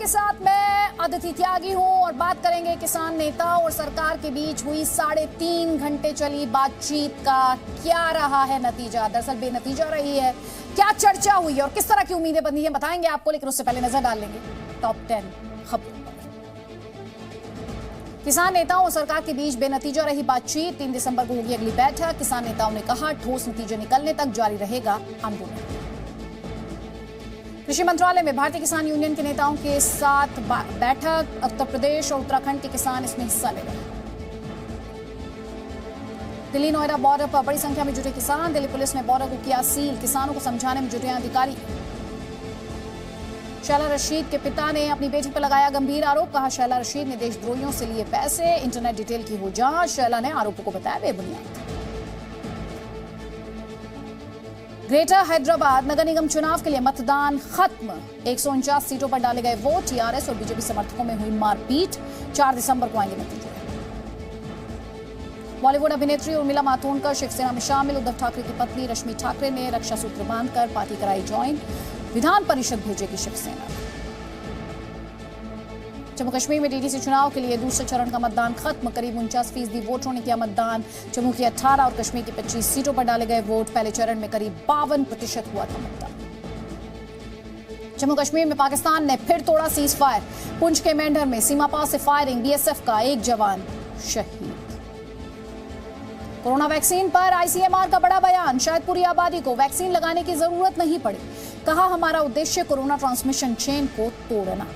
आपके साथ मैं अदिति त्यागी हूं और बात करेंगे किसान नेताओं और सरकार के बीच हुई 3.5 घंटे चली बातचीत का क्या रहा है नतीजा। दरअसल बेनतीजा रही है। क्या चर्चा हुई है और किस तरह की उम्मीदें बंधी हैं बताएंगे आपको, लेकिन उससे पहले नजर डाल लेंगे टॉप 10 खबरों पर। किसान नेताओं और सरकार के बीच बेनतीजा रही बातचीत। 3 दिसंबर को होगी अगली बैठक। किसान नेताओं ने कहा ठोस नतीजे निकलने तक जारी रहेगा आंदोलन। कृषि मंत्रालय में भारतीय किसान यूनियन के नेताओं के साथ बैठक। उत्तर प्रदेश और उत्तराखंड के किसान इसमें हिस्सा ले रहे हैं। दिल्ली नोएडा बॉर्डर पर बड़ी संख्या में जुटे किसान। दिल्ली पुलिस ने बॉर्डर को किया सील। किसानों को समझाने में जुटे अधिकारी। शैला रशीद के पिता ने अपनी बेटी पर लगाया गंभीर आरोप। कहा शैला रशीद ने देशद्रोहियों से लिए पैसे। इंटरनेट डिटेल की हो जांच। शैला ने आरोपों को बताया बेबुनियाद। ग्रेटर हैदराबाद नगर निगम चुनाव के लिए मतदान खत्म। 149 सीटों पर डाले गए वोट। टीआरएस और बीजेपी समर्थकों में हुई मारपीट। 4 दिसंबर को आएंगे नतीजे। बॉलीवुड अभिनेत्री उर्मिला मातोंडकर शिवसेना में शामिल। उद्धव ठाकरे की पत्नी रश्मि ठाकरे ने रक्षा सूत्र बांधकर पार्टी कराई ज्वाइन। विधान परिषद भेजेगी शिवसेना। जम्मू कश्मीर में डीडीसी चुनाव के लिए दूसरे चरण का मतदान खत्म। करीब 49% वोटरों ने किया मतदान। जम्मू की 18 और कश्मीर की 25 सीटों पर डाले गए वोट। पहले चरण में करीब 52% हुआ था मतदान। जम्मू कश्मीर में पाकिस्तान ने फिर तोड़ा सीज फायर। पुंछ के मेंढर में सीमा पार से फायरिंग। बीएसएफ का एक जवान शहीद। कोरोना वैक्सीन पर आईसीएमआर का बड़ा बयान। शायद पूरी आबादी को वैक्सीन लगाने की जरूरत नहीं पड़े। कहा हमारा उद्देश्य कोरोना ट्रांसमिशन चेन को तोड़ना।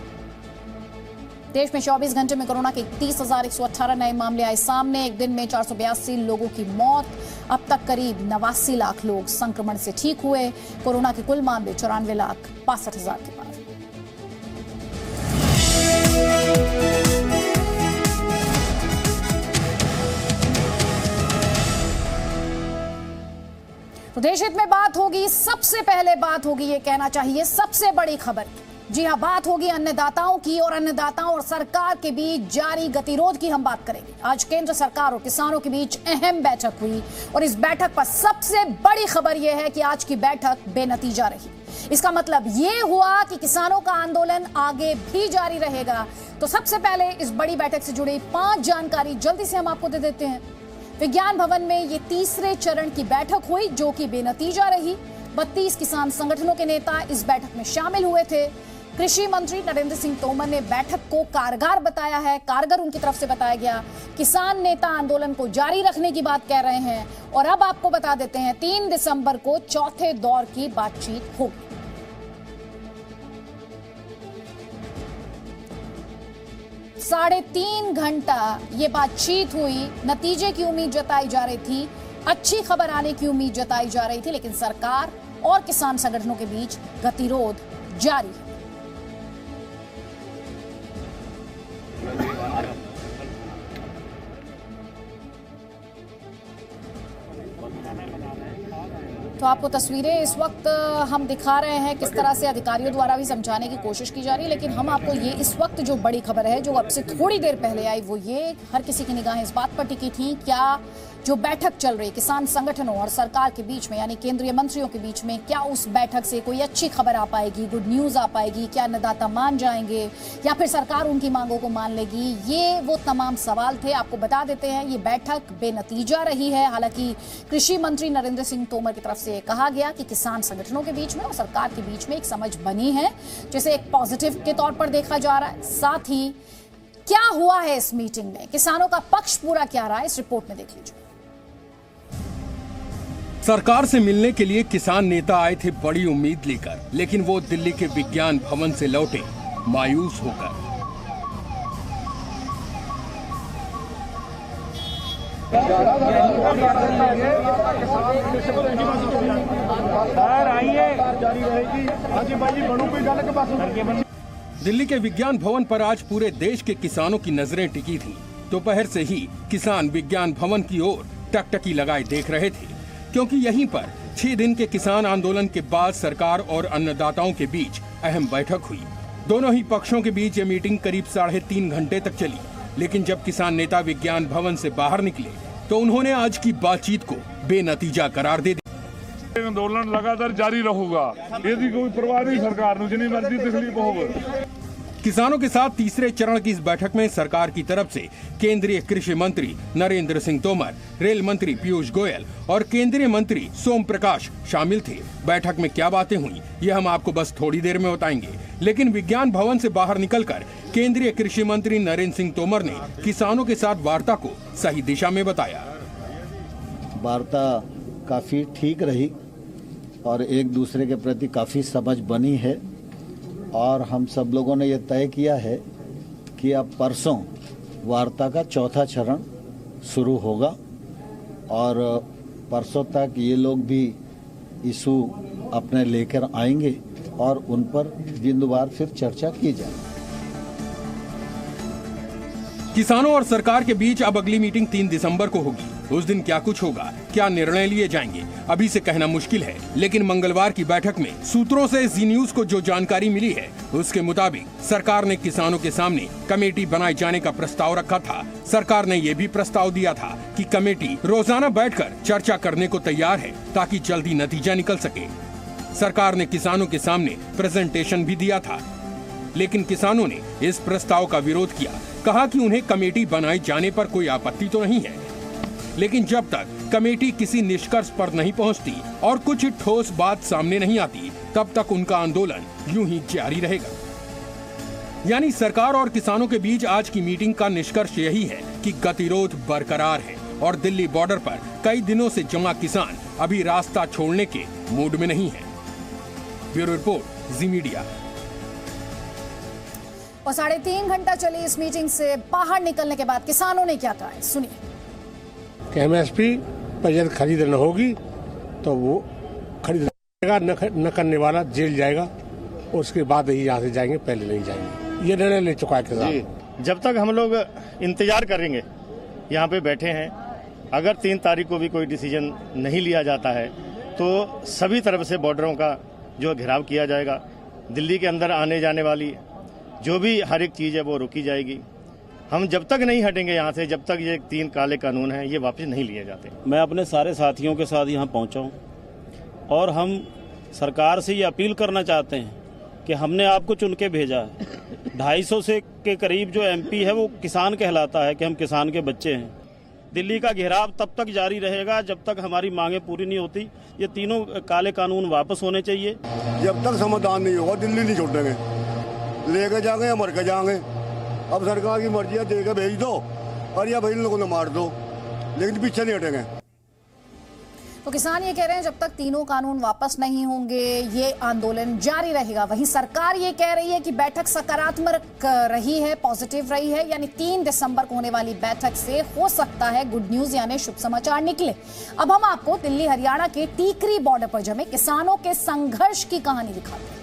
देश में 24 घंटे में कोरोना के 30,118 नए मामले आए सामने। एक दिन में 482 लोगों की मौत। अब तक करीब 89 लाख लोग संक्रमण से ठीक हुए। कोरोना के कुल मामले 94,62,000 के पार। तो देश हित में बात होगी। सबसे पहले बात होगी, ये कहना चाहिए, सबसे बड़ी खबर की। जी हां, बात होगी अन्नदाताओं की और अन्नदाताओं और सरकार के बीच जारी गतिरोध की हम बात करेंगे। आज केंद्र सरकार और किसानों के बीच अहम बैठक हुई और इस बैठक पर सबसे बड़ी खबर यह है कि आज की बैठक बेनतीजा रही। इसका मतलब यह हुआ कि किसानों का आंदोलन आगे भी जारी रहेगा। तो सबसे पहले इस बड़ी बैठक से जुड़ी 5 जानकारी जल्दी से हम आपको दे देते हैं। विज्ञान भवन में ये तीसरे चरण की बैठक हुई जो कि बेनतीजा रही। 32 किसान संगठनों के नेता इस बैठक में शामिल हुए थे। कृषि मंत्री नरेंद्र सिंह तोमर ने बैठक को कारगर बताया है। कारगर उनकी तरफ से बताया गया। किसान नेता आंदोलन को जारी रखने की बात कह रहे हैं। और अब आपको बता देते हैं 3 दिसंबर को चौथे दौर की बातचीत होगी। 3.5 घंटा ये बातचीत हुई। नतीजे की उम्मीद जताई जा रही थी। अच्छी खबर आने की उम्मीद जताई जा रही थी, लेकिन सरकार और किसान संगठनों के बीच गतिरोध जारी है। तो आपको तस्वीरें इस वक्त हम दिखा रहे हैं किस तरह से अधिकारियों द्वारा भी समझाने की कोशिश की जा रही है। लेकिन हम आपको ये इस वक्त जो बड़ी खबर है जो अब से थोड़ी देर पहले आई वो ये, हर किसी की निगाहें इस बात पर टिकी थी क्या जो बैठक चल रही किसान संगठनों और सरकार के बीच में, यानी केंद्रीय मंत्रियों के बीच में, क्या उस बैठक से कोई अच्छी खबर आ पाएगी, गुड न्यूज आ पाएगी? क्या अन्नदाता मान जाएंगे या फिर सरकार उनकी मांगों को मान लेगी? ये वो तमाम सवाल थे। आपको बता देते हैं ये बैठक बेनतीजा रही है। हालांकि कृषि मंत्री नरेंद्र सिंह तोमर की तरफ से कहा गया कि किसान संगठनों के बीच में और सरकार के बीच में एक समझ बनी है, जिसे एक पॉजिटिव के तौर पर देखा जा रहा है। साथ ही क्या हुआ है इस मीटिंग में, किसानों का पक्ष पूरा क्या रहा है, इस रिपोर्ट में देख लीजिए। सरकार से मिलने के लिए किसान नेता आए थे बड़ी उम्मीद लेकर, लेकिन वो दिल्ली के विज्ञान भवन से लौटे मायूस होकर। दिल्ली के विज्ञान भवन पर आज पूरे देश के किसानों की नजरें टिकी थीं। दोपहर से ही किसान विज्ञान भवन की ओर टकटकी लगाए देख रहे थे, क्योंकि यहीं पर 6 दिन के किसान आंदोलन के बाद सरकार और अन्नदाताओं के बीच अहम बैठक हुई। दोनों ही पक्षों के बीच ये मीटिंग करीब 3.5 घंटे तक चली। लेकिन जब किसान नेता विज्ञान भवन से बाहर निकले तो उन्होंने आज की बातचीत को बेनतीजा करार दे दिया। आंदोलन लगातार जारी रहूगा, यदि कोई परवाह नहीं सरकार जितनी मर्जी तकलीफ होगी। किसानों के साथ तीसरे चरण की इस बैठक में सरकार की तरफ से केंद्रीय कृषि मंत्री नरेंद्र सिंह तोमर, रेल मंत्री पीयूष गोयल और केंद्रीय मंत्री सोम प्रकाश शामिल थे। बैठक में क्या बातें हुई ये हम आपको बस थोड़ी देर में बताएंगे, लेकिन विज्ञान भवन से बाहर निकलकर केंद्रीय कृषि मंत्री नरेंद्र सिंह तोमर ने किसानों के साथ वार्ता को सही दिशा में बताया। वार्ता काफी ठीक रही और एक दूसरे के प्रति काफी समझ बनी है और हम सब लोगों ने यह तय किया है कि अब परसों वार्ता का चौथा चरण शुरू होगा और परसों तक ये लोग भी इशू अपने लेकर आएंगे और उन पर बिंदुवार फिर चर्चा की जाएगी। किसानों और सरकार के बीच अब अगली मीटिंग 3 दिसंबर को होगी। उस दिन क्या कुछ होगा, क्या निर्णय लिए जाएंगे, अभी से कहना मुश्किल है, लेकिन मंगलवार की बैठक में सूत्रों से जी न्यूज को जो जानकारी मिली है उसके मुताबिक सरकार ने किसानों के सामने कमेटी बनाए जाने का प्रस्ताव रखा था। सरकार ने ये भी प्रस्ताव दिया था कि कमेटी रोजाना बैठकर चर्चा करने को तैयार है ताकि जल्दी नतीजा निकल सके। सरकार ने किसानों के सामने प्रेजेंटेशन भी दिया था, लेकिन किसानों ने इस प्रस्ताव का विरोध किया। कहा कि उन्हें कमेटी बनाए जाने पर कोई आपत्ति तो नहीं है, लेकिन जब तक कमेटी किसी निष्कर्ष पर नहीं पहुंचती और कुछ ठोस बात सामने नहीं आती, तब तक उनका आंदोलन यूं ही जारी रहेगा। यानी सरकार और किसानों के बीच आज की मीटिंग का निष्कर्ष यही है कि गतिरोध बरकरार है और दिल्ली बॉर्डर पर कई दिनों से जमा किसान अभी रास्ता छोड़ने के मूड में नहीं है। ब्यूरो रिपोर्ट, जी मीडिया। और 3.5 घंटा चली इस मीटिंग से बाहर निकलने के बाद किसानों ने क्या कहा है, सुनिए। कि एमएसपी पर यदि खरीद न होगी तो वो खरीदेगा, न करने वाला जेल जाएगा और उसके बाद ही यहाँ से जाएंगे, पहले नहीं जाएंगे। ये निर्णय ले चुका है किसान। जब तक हम लोग इंतजार करेंगे, यहाँ पे बैठे हैं, अगर 3 तारीख को भी कोई डिसीजन नहीं लिया जाता है तो सभी तरफ से बॉर्डरों का जो घेराव किया जाएगा। दिल्ली के अंदर आने जाने वाली जो भी हर एक चीज़ है वो रोकी जाएगी। हम जब तक नहीं हटेंगे यहाँ से, जब तक ये 3 काले कानून हैं ये वापस नहीं लिए जाते। मैं अपने सारे साथियों के साथ यहाँ पहुँचा हूँ और हम सरकार से ये अपील करना चाहते हैं कि हमने आपको चुन के भेजा है। 250 से के करीब जो एमपी है वो किसान कहलाता है कि हम किसान के बच्चे हैं। दिल्ली का घेराव तब तक जारी रहेगा जब तक हमारी मांगे पूरी नहीं होती। ये तीनों काले कानून वापस होने चाहिए। जब तक समाधान नहीं होगा दिल्ली नहीं छोड़ेंगे, लेके जाएंगे या मर के जाएंगे। अब सरकार की मर्जी है, दे के भेज दो और या भाई लोगों ने मार दो, लेकिन पीछे नहीं हटेंगे। तो किसान ये कह रहे हैं जब तक तीनों कानून वापस नहीं होंगे ये आंदोलन जारी रहेगा। वहीं सरकार ये कह रही है कि बैठक सकारात्मक रही है, पॉजिटिव रही है, यानी 3 दिसंबर को होने वाली बैठक से हो सकता है गुड न्यूज यानी शुभ समाचार निकले। अब हम आपको दिल्ली हरियाणा के टीकरी बॉर्डर पर जमे किसानों के संघर्ष की कहानी दिखाते हैं।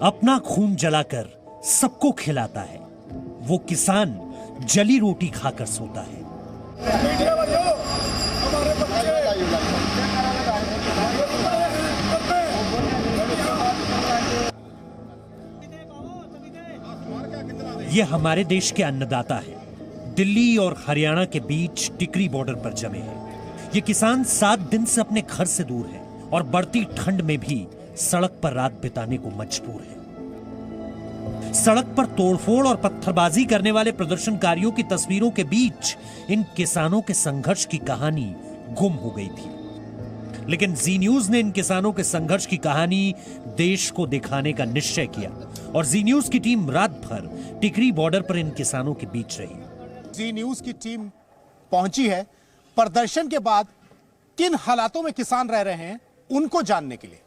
अपना खून जलाकर सबको खिलाता है वो किसान, जली रोटी खाकर सोता है। ये हमारे देश के अन्नदाता है। दिल्ली और हरियाणा के बीच टिकरी बॉर्डर पर जमे हैं। ये किसान 7 दिन से अपने घर से दूर है और बढ़ती ठंड में भी सड़क पर रात बिताने को मजबूर है। सड़क पर तोड़फोड़ और पत्थरबाजी करने वाले प्रदर्शनकारियों की तस्वीरों के बीच इन किसानों के संघर्ष की कहानी गुम हो गई थी, लेकिन जी न्यूज ने इन किसानों के संघर्ष की कहानी देश को दिखाने का निश्चय किया और जी न्यूज की टीम रात भर टिकरी बॉर्डर पर इन किसानों के बीच रही। जी न्यूज की टीम पहुंची है प्रदर्शन के बाद किन हालातों में किसान रह रहे हैं उनको जानने के लिए।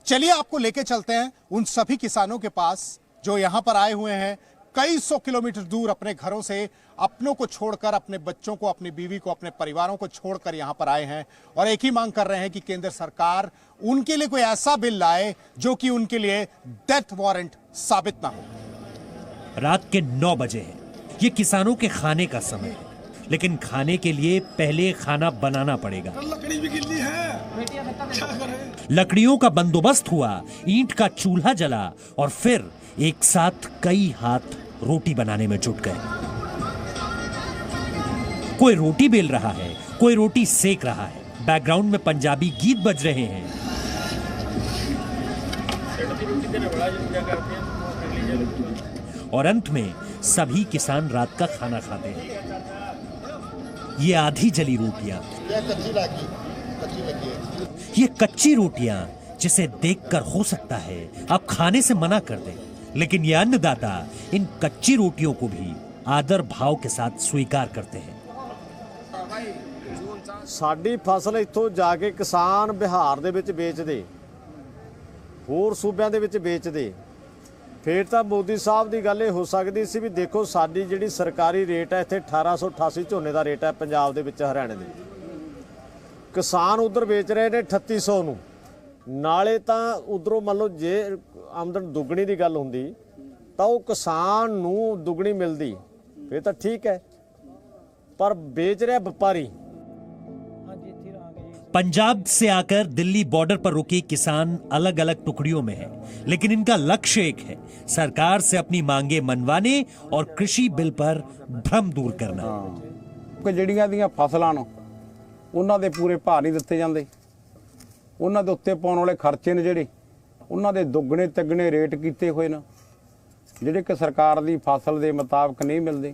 चलिए आपको लेके चलते हैं उन सभी किसानों के पास जो यहां पर आए हुए हैं कई 100 किलोमीटर दूर अपने घरों से, अपनों को छोड़कर, अपने बच्चों को, अपनी बीवी को, अपने परिवारों को छोड़कर यहां पर आए हैं और एक ही मांग कर रहे हैं कि केंद्र सरकार उनके लिए कोई ऐसा बिल लाए जो कि उनके लिए डेथ वारंट साबित ना हो। रात के 9 बजे है। ये किसानों के खाने का समय है, लेकिन खाने के लिए पहले खाना बनाना पड़ेगा। लकड़ी भी गिल्ली है, लकड़ियों का बंदोबस्त हुआ, ईंट का चूल्हा जला और फिर एक साथ कई हाथ रोटी बनाने में जुट गए। कोई रोटी बेल रहा है, कोई रोटी सेक रहा है। बैकग्राउंड में पंजाबी गीत बज रहे हैं। और अंत में सभी किसान रात का खाना खाते हैं। ये आधी जली रोटियां, ये कच्ची रोटियां जिसे देखकर हो सकता है आप खाने से मना कर दें, लेकिन ये अन्नदाता इन कच्ची रोटियों को भी आदर भाव के साथ स्वीकार करते हैं। ਸਾਡੀ ਫਸਲ ਇੱਥੋਂ ਜਾ ਕੇ ਕਿਸਾਨ ਬਿਹਾਰ ਦੇ ਵਿੱਚ ਵੇਚਦੇ, ਹੋਰ ਸੂਬਿਆਂ ਦੇ ਵਿੱਚ ਵੇਚਦੇ, ਫਿਰ ਤਾਂ ਮੋਦੀ ਸਾਹਿਬ ਦੀ ਗੱਲ ਇਹ ਹੋ ਸਕਦੀ ਸੀ ਵੀ ਦੇਖੋ ਸਾਡੀ ਜਿਹੜੀ ਸਰਕਾਰੀ ਰੇਟ ਹੈ ਇੱਥੇ 1888 ਝੋਨੇ ਦਾ ਰੇਟ ਹੈ ਪੰਜਾਬ ਦੇ ਵਿੱਚ ਹਰਿਆਣੇ ਦੇ, ਕਿਸਾਨ ਉਧਰ ਵੇਚ ਰਹੇ ਨੇ 3800 ਨੂੰ, ਨਾਲੇ ਤਾਂ ਉਧਰੋਂ ਮੰਨ ਲਓ ਜੇ ਆਮਦਨ ਦੁੱਗਣੀ ਦੀ ਗੱਲ ਹੁੰਦੀ ਤਾਂ ਉਹ ਕਿਸਾਨ ਨੂੰ ਦੁੱਗਣੀ ਮਿਲਦੀ ਫਿਰ ਤਾਂ ਠੀਕ ਹੈ, ਪਰ ਵੇਚ ਰਿਹਾ ਵਪਾਰੀ। पंजाब से आकर दिल्ली बॉर्डर पर रुके किसान अलग अलग टुकड़ियों में हैं, लेकिन इनका लक्ष्य एक है, सरकार से अपनी मांगे मनवाने और कृषि बिल पर भ्रम दूर करना। ਜਿਹੜੀਆਂ ਦੀਆਂ ਫਸਲਾਂ ਨੂੰ ਉਹਨਾਂ ਦੇ ਪੂਰੇ ਭਾਅ ਨਹੀਂ ਦਿੱਤੇ ਜਾਂਦੇ, ਉਹਨਾਂ ਦੇ ਉੱਤੇ ਪਾਉਣ ਵਾਲੇ ਖਰਚੇ ਨੇ ਜਿਹੜੇ ਉਹਨਾਂ ਦੇ ਦੁੱਗਣੇ ਤਿੱਗਣੇ ਰੇਟ ਕੀਤੇ ਹੋਏ ਨੇ, ਜਿਹੜੇ ਕਿ ਸਰਕਾਰ ਦੀ ਫਸਲ ਦੇ ਮੁਤਾਬਕ ਨਹੀਂ ਮਿਲਦੇ।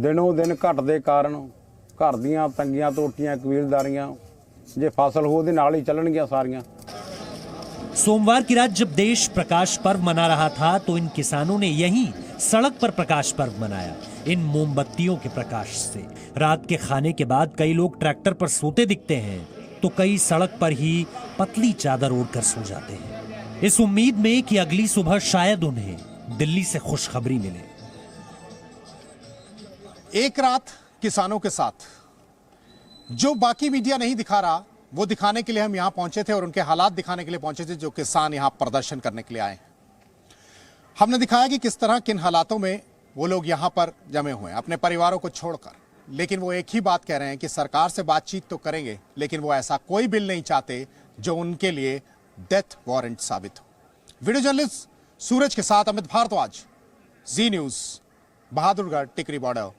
ਦਿਨੋਂ ਦਿਨ ਘਟਦੇ ਕਾਰਨ ਘਰ ਦੀਆਂ ਤੰਗੀਆਂ ਤੋਟੀਆਂ ਕਬੀਲਦਾਰੀਆਂ जे फसल हो नाल ही चलणगियां सारियां। सोमवार की रात जब देश प्रकाश पर्व मना रहा था तो इन किसानों ने यहीं सड़क पर प्रकाश पर्व मनाया, इन मोमबत्तियों के प्रकाश से। रात के खाने के बाद कई लोग ट्रैक्टर पर सोते दिखते हैं तो कई सड़क पर ही पतली चादर ओढ़कर सो जाते हैं, इस उम्मीद में कि अगली सुबह शायद उन्हें दिल्ली से खुशखबरी मिले। एक रात किसानों के साथ जो बाकी मीडिया नहीं दिखा रहा वो दिखाने के लिए हम यहां पहुंचे थे और उनके हालात दिखाने के लिए पहुंचे थे जो किसान यहां प्रदर्शन करने के लिए आए। हमने दिखाया कि किस तरह किन हालातों में वो लोग यहां पर जमे हुए हैं अपने परिवारों को छोड़कर, लेकिन वो एक ही बात कह रहे हैं कि सरकार से बातचीत तो करेंगे लेकिन वो ऐसा कोई बिल नहीं चाहते जो उनके लिए डेथ वारंट साबित हो। वीडियो जर्नलिस्ट सूरज के साथ अमित भारद्वाज, जी न्यूज, बहादुरगढ़ टिकरी बॉर्डर।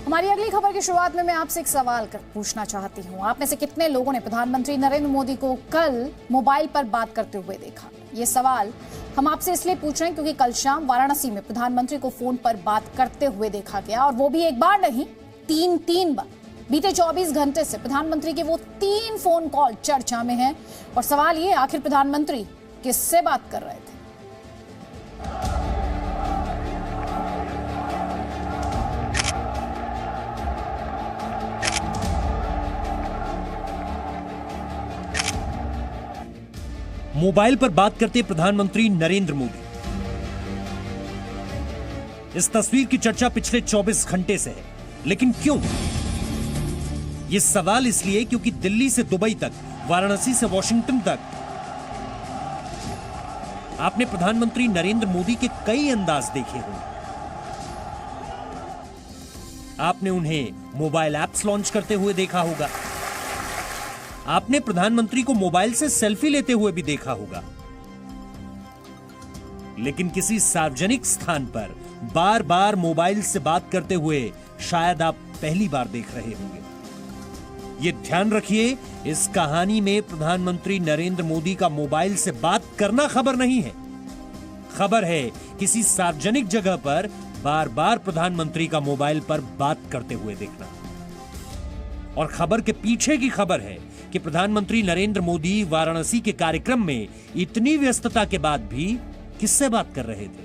हमारी अगली खबर की शुरुआत में मैं आपसे एक सवाल पूछना चाहती हूं। आप में से कितने लोगों ने प्रधानमंत्री नरेंद्र मोदी को कल मोबाइल पर बात करते हुए देखा? ये सवाल हम आपसे इसलिए पूछ रहे हैं क्योंकि कल शाम वाराणसी में प्रधानमंत्री को फोन पर बात करते हुए देखा गया, और वो भी एक बार नहीं, तीन बार। बीते 24 घंटे से प्रधानमंत्री के वो 3 फोन कॉल चर्चा में हैं, और सवाल ये, आखिर प्रधानमंत्री किससे बात कर रहे थे? मोबाइल पर बात करते प्रधानमंत्री नरेंद्र मोदी। इस तस्वीर की चर्चा पिछले 24 घंटे से है, लेकिन क्यों? यह सवाल इसलिए क्योंकि दिल्ली से दुबई तक, वाराणसी से वॉशिंगटन तक आपने प्रधानमंत्री नरेंद्र मोदी के कई अंदाज देखे होंगे। आपने उन्हें मोबाइल ऐप्स लॉन्च करते हुए देखा होगा, आपने प्रधानमंत्री को मोबाइल से सेल्फी लेते हुए भी देखा होगा, लेकिन किसी सार्वजनिक स्थान पर बार बार मोबाइल से बात करते हुए शायद आप पहली बार देख रहे होंगे। ये ध्यान रखिए, इस कहानी में प्रधानमंत्री नरेंद्र मोदी का मोबाइल से बात करना खबर नहीं है। खबर है किसी सार्वजनिक जगह पर बार बार प्रधानमंत्री का मोबाइल पर बात करते हुए देखना। और खबर के पीछे की खबर है कि प्रधानमंत्री नरेंद्र मोदी वाराणसी के कार्यक्रम में इतनी व्यस्तता के बाद भी किससे बात कर रहे थे?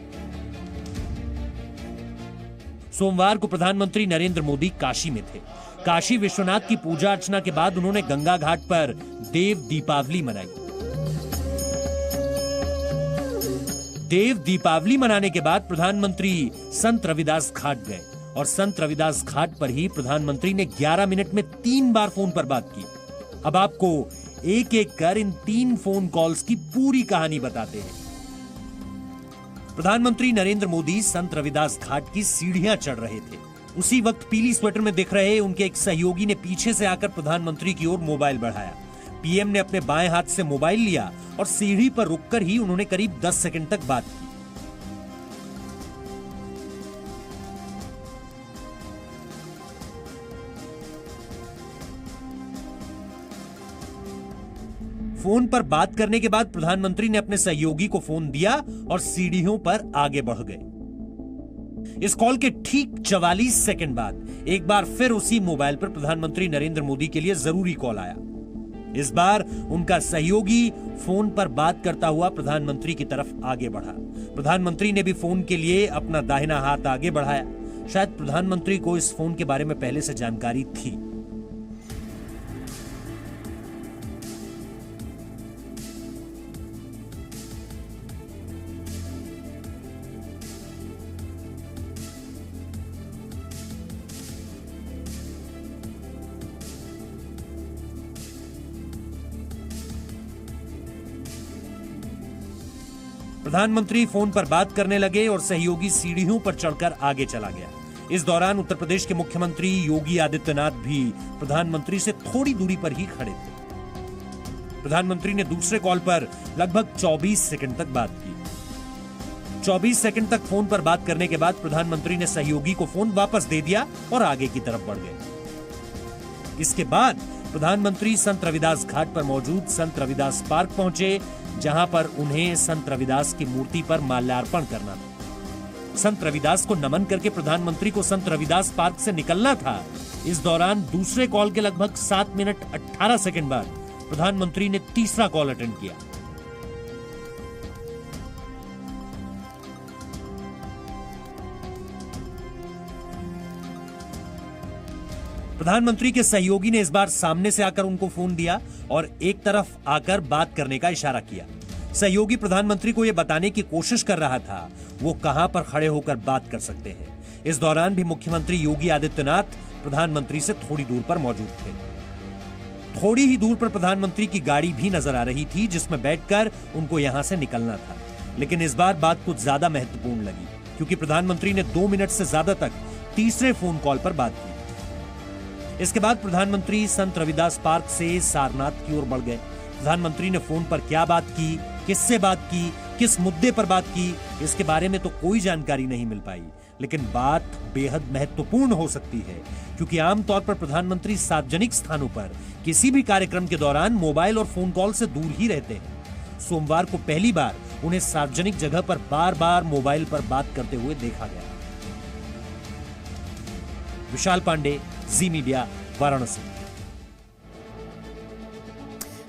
सोमवार को प्रधानमंत्री नरेंद्र मोदी काशी में थे। काशी विश्वनाथ की पूजा अर्चना के बाद उन्होंने गंगा घाट पर देव दीपावली मनाई। देव दीपावली मनाने के बाद प्रधानमंत्री संत रविदास घाट गए, और संत रविदास घाट पर ही प्रधानमंत्री ने 11 मिनट में 3 बार फोन पर बात की। अब आपको एक एक कर इन 3 फोन कॉल्स की पूरी कहानी बताते हैं। प्रधानमंत्री नरेंद्र मोदी संत रविदास घाट की सीढ़ियां चढ़ रहे थे। उसी वक्त पीली स्वेटर में दिख रहे उनके एक सहयोगी ने पीछे से आकर प्रधानमंत्री की ओर मोबाइल बढ़ाया। पीएम ने अपने बाएं हाथ से मोबाइल लिया और सीढ़ी पर रुककर ही उन्होंने करीब 10 सेकंड तक बात की। फोन पर बात करने के बाद प्रधानमंत्री ने अपने सहयोगी को फोन दिया और सीढ़ियों पर आगे बढ़ गए। इस कॉल के ठीक 44 सेकंड बाद एक बार फिर उसी मोबाइल पर प्रधानमंत्री नरेंद्र मोदी के लिए जरूरी कॉल आया। इस बार उनका सहयोगी फोन पर बात करता हुआ प्रधानमंत्री की तरफ आगे बढ़ा। प्रधानमंत्री ने भी फोन के लिए अपना दाहिना हाथ आगे बढ़ाया। शायद प्रधानमंत्री को इस फोन के बारे में पहले से जानकारी थी। प्रधानमंत्री फोन पर बात करने लगे और सहयोगी सीढ़ियों पर चढ़कर आगे चला गया। इस दौरान उत्तर प्रदेश के मुख्यमंत्री योगी आदित्यनाथ भी प्रधानमंत्री से थोड़ी दूरी पर ही खड़े थे। प्रधानमंत्री ने दूसरे कॉल पर लगभग 24 सेकंड तक बात की। 24 सेकंड तक फोन पर बात करने के बाद प्रधानमंत्री ने सहयोगी को फोन वापस दे दिया और आगे की तरफ बढ़ गए। इसके बाद प्रधानमंत्री संत रविदास घाट पर मौजूद संत रविदास पार्क पहुंचे, जहां पर उन्हें संत रविदास की मूर्ति पर माल्यार्पण करना था। संत रविदास को नमन करके प्रधानमंत्री को संत रविदास पार्क से निकलना था। इस दौरान दूसरे कॉल के लगभग 7 मिनट 18 सेकंड बाद प्रधानमंत्री ने तीसरा कॉल अटेंड किया। प्रधानमंत्री के सहयोगी ने इस बार सामने से आकर उनको फोन दिया और एक तरफ आकर बात करने का इशारा किया। सहयोगी प्रधानमंत्री को यह बताने की कोशिश कर रहा था वो कहां पर खड़े होकर बात कर सकते हैं। इस दौरान भी मुख्यमंत्री योगी आदित्यनाथ प्रधानमंत्री से थोड़ी दूर पर मौजूद थे। थोड़ी ही दूर पर प्रधानमंत्री की गाड़ी भी नजर आ रही थी, जिसमें बैठकर उनको यहां से निकलना था। लेकिन इस बार बात कुछ ज्यादा महत्वपूर्ण लगी, क्योंकि प्रधानमंत्री ने 2 मिनट से ज्यादा तक तीसरे फोन कॉल पर बात की। इसके बाद प्रधानमंत्री संत रविदास पार्क से सारनाथ की ओर बढ़ गए। प्रधानमंत्री ने फोन पर क्या बात की, किससे बात की, किस मुद्दे पर बात की, इसके बारे में तो कोई जानकारी नहीं मिल पाई। लेकिन बात बेहद महत्वपूर्ण हो सकती है, क्योंकि आमतौर पर प्रधानमंत्री सार्वजनिक स्थानों पर किसी भी कार्यक्रम के दौरान मोबाइल और फोन कॉल से दूर ही रहते हैं। सोमवार को पहली बार उन्हें सार्वजनिक जगह पर बार-बार मोबाइल पर बात करते हुए देखा गया। विशाल पांडे, जी मीडिया, वाराणसी।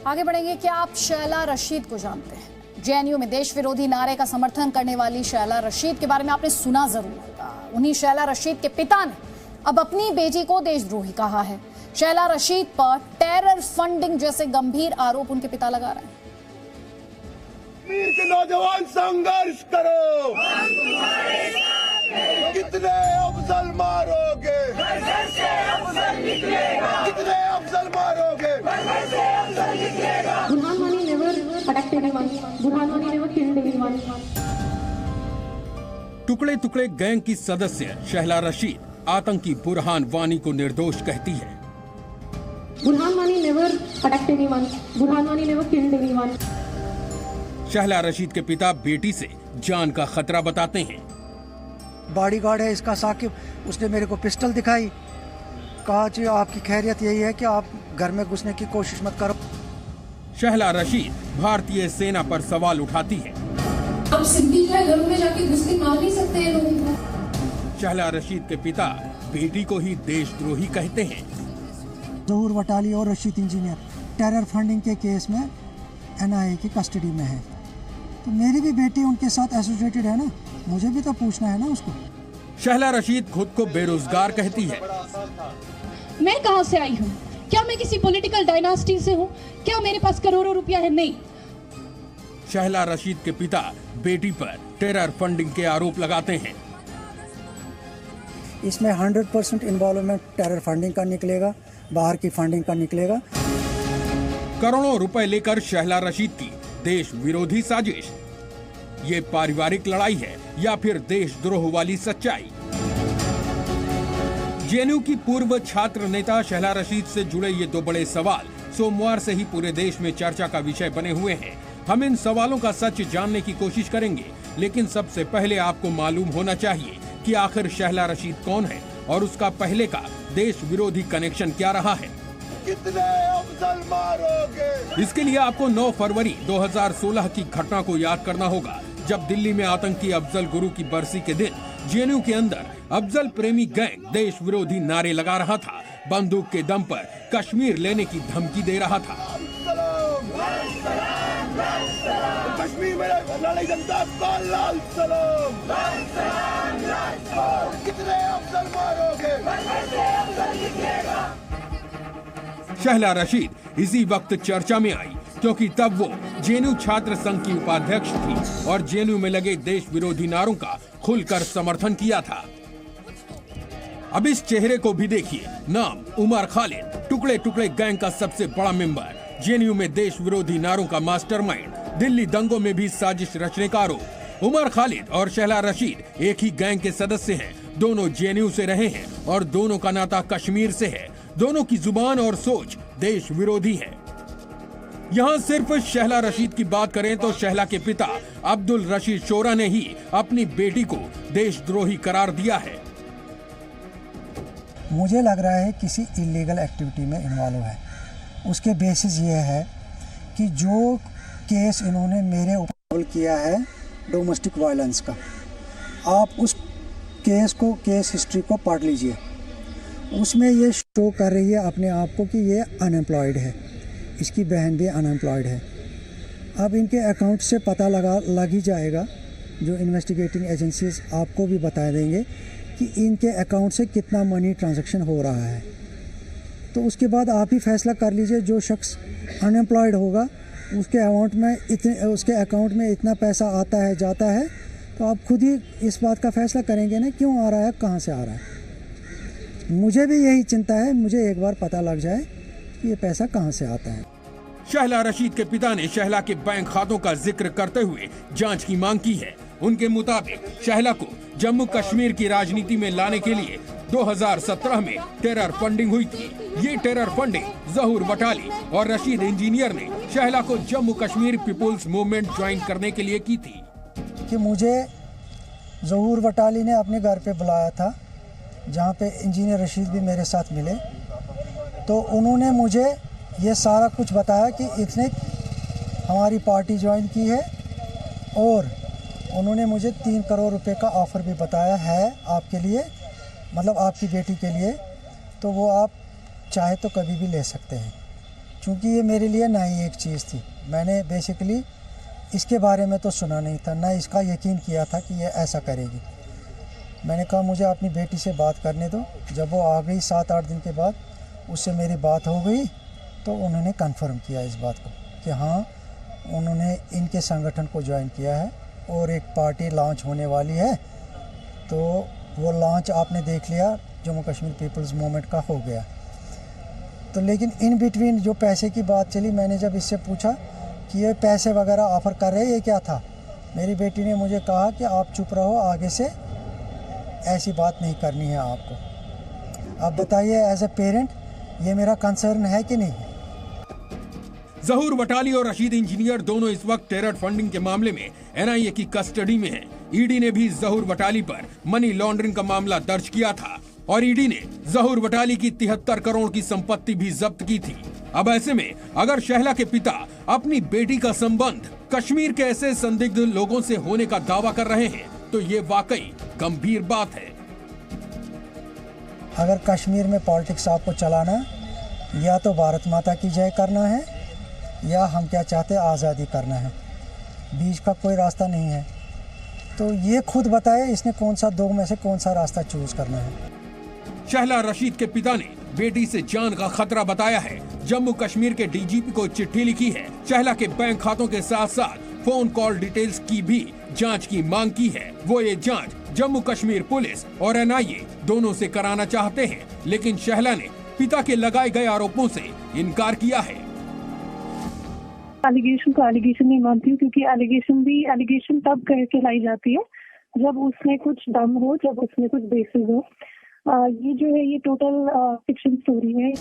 आगे बढ़ेंगे। क्या आप शैला रशीद को जानते हैं? जेएनयू में देश विरोधी नारे का समर्थन करने वाली शैला रशीद के बारे में आपने सुना जरूर होगा। उन्हीं शैला रशीद के पिता ने अब अपनी बेटी को देशद्रोही कहा है। शैला रशीद पर टेरर फंडिंग जैसे गंभीर आरोप उनके पिता लगा रहे हैं। कश्मीर के नौजवान संघर्ष करो, कितने अफजल मारोगे, कितने अफजल मारोगे। Burhan Wani never attacked anyone. Burhan Wani never killed anyone. टुकड़े टुकड़े गैंग की सदस्य शैला रशीद आतंकी बुरहान वानी को निर्दोष कहती है। Burhan Wani never attacked anyone. Burhan Wani never killed anyone. Shaila Rashid के पिता बेटी से जान का खतरा बताते हैं। बॉडीगार्ड है इसका साकिब, उसने मेरे को पिस्टल दिखाई, कहा जी आपकी खैरियत यही है कि आप घर में घुसने की कोशिश मत करो। शैला रशीद भारतीय सेना पर सवाल उठाती है। आप सिंपली जो है घरों में जाके घुस के मार नहीं सकते हैं लोगों को। शैला रशीद के पिता बेटी को ही देशद्रोही कहते हैं। जहूर वटाली और रशीद इंजीनियर टेरर फंडिंग के केस में एनआईए की कस्टडी में है, तो मेरी भी बेटी उनके साथ एसोसिएटेड है ना, मुझे भी तो पूछना है ना उसको। शैला रशीद खुद को बेरोजगार कहती है। मैं कहां से आई हूं? क्या मैं किसी पॉलिटिकल डायनास्टी से हूं? क्या मेरे पास करोड़ों रुपया है? नहीं। शैला रशीद के पिता बेटी पर टेरर फंडिंग के आरोप लगाते हैं। इसमें 100% इन्वॉल्वमेंट टेरर फंडिंग का निकलेगा, बाहर की फंडिंग का निकलेगा। करोड़ों रुपए लेकर शैला रशीद की देश विरोधी साजिश, ये पारिवारिक लड़ाई है या फिर देशद्रोह वाली सच्चाई? जेएनयू की पूर्व छात्र नेता शैला रशीद से जुड़े ये दो बड़े सवाल सोमवार से ही पूरे देश में चर्चा का विषय बने हुए हैं। हम इन सवालों का सच जानने की कोशिश करेंगे, लेकिन सबसे पहले आपको मालूम होना चाहिए कि आखिर शैला रशीद कौन है और उसका पहले का देश विरोधी कनेक्शन क्या रहा है। कितने इसके लिए आपको 9 फरवरी 2016 की घटना को याद करना होगा, जब दिल्ली में आतंकी अफजल गुरु की बरसी के दिन जेएनयू के अंदर अफजल प्रेमी गैंग देश विरोधी नारे लगा रहा था, बंदूक के दम पर कश्मीर लेने की धमकी दे रहा था। कश्मीर में लड़ाई जनता का लाल सलाम, कितने अफजल मारोगे? शहला रशीद इसी वक्त चर्चा में आई, क्योंकि तब वो जेएनयू छात्र संघ की उपाध्यक्ष थी और जेएनयू में लगे देश विरोधी नारों का खुलकर समर्थन किया था। अब इस चेहरे को भी देखिए, नाम उमर खालिद, टुकड़े टुकड़े गैंग का सबसे बड़ा मेंबर, जेएनयू में देश विरोधी नारों का मास्टरमाइंड, दिल्ली दंगों में भी साजिश रचने का आरोप। उमर खालिद और शहला रशीद एक ही गैंग के सदस्य हैं, दोनों जेएनयू से रहे हैं और दोनों का नाता कश्मीर से है। दोनों की जुबान और सोच देश विरोधी है। यहाँ सिर्फ शहला रशीद की बात करें तो शहला के पिता अब्दुल रशीद शोरा ने ही अपनी बेटी को देशद्रोही करार दिया है। मुझे लग रहा है किसी इलीगल एक्टिविटी में इन्वॉल्व है। उसके बेसिस ये है कि जो केस इन्होंने मेरे ऊपर किया है डोमेस्टिक वायलेंस का, आप उस केस हिस्ट्री को पढ़ लीजिए। उसमें ये शो कर रही है अपने आप को कि ये अनएम्प्लॉयड है, इसकी बहन भी अनएम्प्लॉयड है। अब इनके अकाउंट से पता लग ही जाएगा, जो इन्वेस्टिगेटिंग एजेंसीज आपको भी बता देंगे कि इनके अकाउंट से कितना मनी ट्रांजैक्शन हो रहा है। तो उसके बाद आप ही फैसला कर लीजिए, जो शख्स अनएम्प्लॉयड होगा उसके अकाउंट में इतना पैसा आता है जाता है, तो आप खुद ही इस बात का फैसला करेंगे ना, क्यों आ रहा है, कहाँ से आ रहा है। मुझे भी यही चिंता है, मुझे एक बार पता लग जाए कि ये पैसा कहाँ से आता है। शहला रशीद के पिता ने शहला के बैंक खातों का जिक्र करते हुए जांच की मांग की है। उनके मुताबिक शहला को जम्मू कश्मीर की राजनीति में लाने के लिए 2017 में टेरर फंडिंग हुई थी। ये टेरर फंडिंग जहूर वटाली और रशीद इंजीनियर ने शहला को Jammu Kashmir People's movement join करने के लिए की थी। कि मुझे जहूर वटाली ने अपने घर पे बुलाया था, जहाँ पे इंजीनियर रशीद भी मेरे साथ मिले। तो उन्होंने मुझे ये सारा कुछ बताया कि इसने हमारी पार्टी ज्वाइन की है और उन्होंने मुझे 3 करोड़ रुपए का ऑफ़र भी बताया है आपके लिए, मतलब आपकी बेटी के लिए, तो वो आप चाहे तो कभी भी ले सकते हैं। क्योंकि ये मेरे लिए नई एक चीज़ थी, मैंने बेसिकली इसके बारे में तो सुना नहीं था, ना इसका यकीन किया था कि ये ऐसा करेगी। मैंने कहा मुझे अपनी बेटी से बात करने दो। जब वो आ गई 7-8 दिन के बाद, उससे मेरी बात हो गई, तो उन्होंने कंफर्म किया इस बात को कि हाँ, उन्होंने इनके संगठन को ज्वाइन किया है और एक पार्टी लॉन्च होने वाली है। तो वो लॉन्च आपने देख लिया, जम्मू कश्मीर पीपल्स मूवमेंट का हो गया। तो लेकिन इन बिटवीन जो पैसे की बात चली, मैंने जब इससे पूछा कि ये पैसे वगैरह ऑफ़र कर रहे, ये क्या था, मेरी बेटी ने मुझे कहा कि आप चुप रहो, आगे से ऐसी बात नहीं करनी है आपको। अब बताइए एज ए पेरेंट ये मेरा कंसर्न है कि नहीं। जहूर वटाली और रशीद इंजीनियर दोनों इस वक्त टेरर फंडिंग के मामले में एनआईए की कस्टडी में हैं। ईडी ने भी जहूर वटाली पर मनी लॉन्ड्रिंग का मामला दर्ज किया था और ईडी ने जहूर वटाली की 73 करोड़ की संपत्ति भी जब्त की थी। अब ऐसे में अगर शहला के पिता अपनी बेटी का संबंध कश्मीर के ऐसे संदिग्ध लोगों से होने का दावा कर रहे हैं, तो ये वाकई गंभीर बात है। अगर कश्मीर में पॉलिटिक्स आपको चलाना, या तो भारत माता की जय करना है, या हम क्या चाहते हैं आज़ादी करना है, बीच का कोई रास्ता नहीं है। तो ये खुद बताए इसने कौन सा 2 में से कौन सा रास्ता चूज करना है। शहला रशीद के पिता ने बेटी से जान का खतरा बताया है। जम्मू कश्मीर के डीजीपी को चिट्ठी लिखी है। शहला के बैंक खातों के साथ साथ फोन कॉल डिटेल्स की भी जांच की मांग की है। वो ये जांच जम्मू कश्मीर पुलिस और एनआईए दोनों से कराना चाहते हैं, लेकिन शहला ने पिता के लगाए गए आरोपों से इनकार किया है। एलिगेशन को एलिगेशन नहीं मानती हूँ, क्योंकि एलिगेशन तब कहलाई जाती है जब उसमें कुछ दम हो, जब उसमें कुछ बेसिस हो। ये जो है ये टोटल फिक्शन स्टोरी है।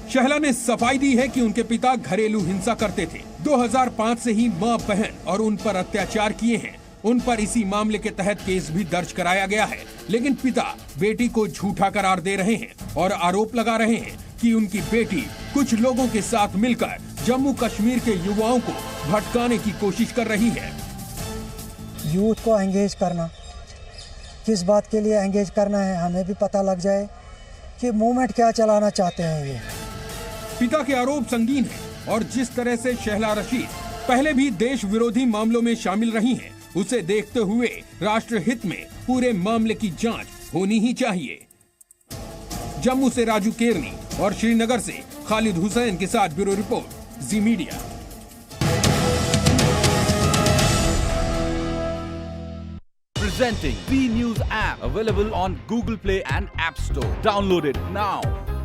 शहला ने सफाई दी है कि उनके पिता घरेलू हिंसा करते थे। 2005 से ही मां, बहन और उन पर अत्याचार किए हैं। उन पर इसी मामले के तहत केस भी दर्ज कराया गया है, लेकिन पिता बेटी को झूठा करार दे रहे हैं और आरोप लगा रहे हैं कि उनकी बेटी कुछ लोगों के साथ मिलकर जम्मू कश्मीर के युवाओं को भटकाने की कोशिश कर रही है। यूथ को एंगेज करना, किस बात के लिए एंगेज करना है हमें भी पता लग जाए कि मूवमेंट क्या चलाना चाहते हैं ये। पिता के आरोप संगीन है और जिस तरह से शहला रशीद पहले भी देश विरोधी मामलों में शामिल रही हैं, उसे देखते हुए राष्ट्र हित में पूरे मामले की जांच होनी ही चाहिए। जम्मू से राजू केरनी और श्रीनगर से खालिद हुसैन के साथ bureau report, ji media. Presenting B News app, available on Google Play and App Store. Download it now.